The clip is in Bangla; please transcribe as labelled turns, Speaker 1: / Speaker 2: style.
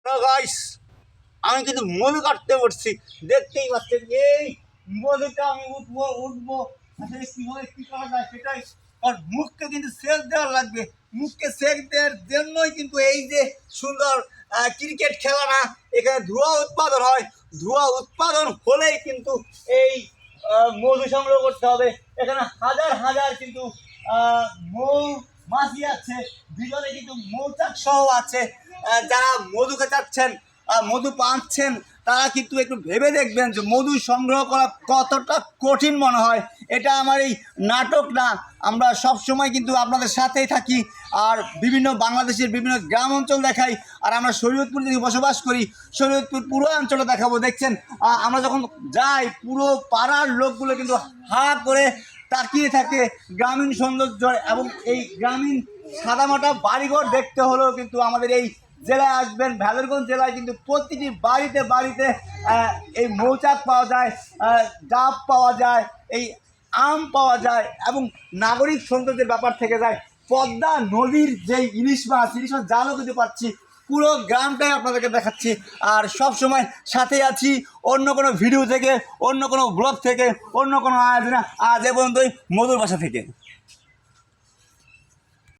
Speaker 1: গাইস, আমি কিন্তু মধু কাটতে পড়ছি, দেখতেই পাচ্ছেন। এই মধুটা আমি উঠবো আসলে কিভাবে কি করা যায় সেটাই। আর মুখকে কিন্তু সেচ দেওয়ার লাগবে, মুখকে সেচ দেওয়ার জন্যই কিন্তু এই যে সুন্দর ক্রিকেট খেলা না, এখানে ধোঁয়া উৎপাদন হয়। ধোঁয়া উৎপাদন হলেই কিন্তু এই মধু সংগ্রহ করতে হবে। এখানে হাজার হাজার কিন্তু মৌ মাছি আছে, ভিতরে কিন্তু মৌচাক সহ আছে। যারা মধু চাচ্ছেন, মধু পাচ্ছেন, তারা কিন্তু একটু ভেবে দেখবেন যে মধু সংগ্রহ করা কতটা কঠিন মনে হয়। এটা আমার এই নাটক না, আমরা সব সময় কিন্তু আপনাদের সাথেই থাকি আর বিভিন্ন বাংলাদেশের বিভিন্ন গ্রাম অঞ্চল দেখাই। আর আমরা শরীয়তপুর থেকে বসবাস করি, শরীয়তপুর পুরো অঞ্চলে দেখাবো। দেখছেন আমরা যখন যাই পুরো পাড়ার লোকগুলো কিন্তু হা করে তাকিয়ে থাকে গ্রামীণ সৌন্দর্য এবং এই গ্রামীণ সাদামাটা বাড়িঘর দেখতে হলেও কিন্তু আমাদের এই জেলায় আসবেন। ভ্যালরগঞ্জ জেলায় কিন্তু প্রতিটি বাড়িতে বাড়িতে এই মৌচাক পাওয়া যায়, ডাব পাওয়া যায়, এই আম পাওয়া যায় এবং নাগরিক সৌন্দর্যের ব্যাপার থেকে যায়। পদ্মা নদীর যেই ইলিশ মাছ জালও কিন্তু পাচ্ছি। পুরো গ্রামটাই আপনাদেরকে দেখাচ্ছি আর সব সময় সাথে আছি অন্য কোনো ভিডিও থেকে, অন্য কোনো ব্লগ থেকে, অন্য কোনো আয়োজনে। আজ এ পর্যন্তই মধুর বাসা থেকে।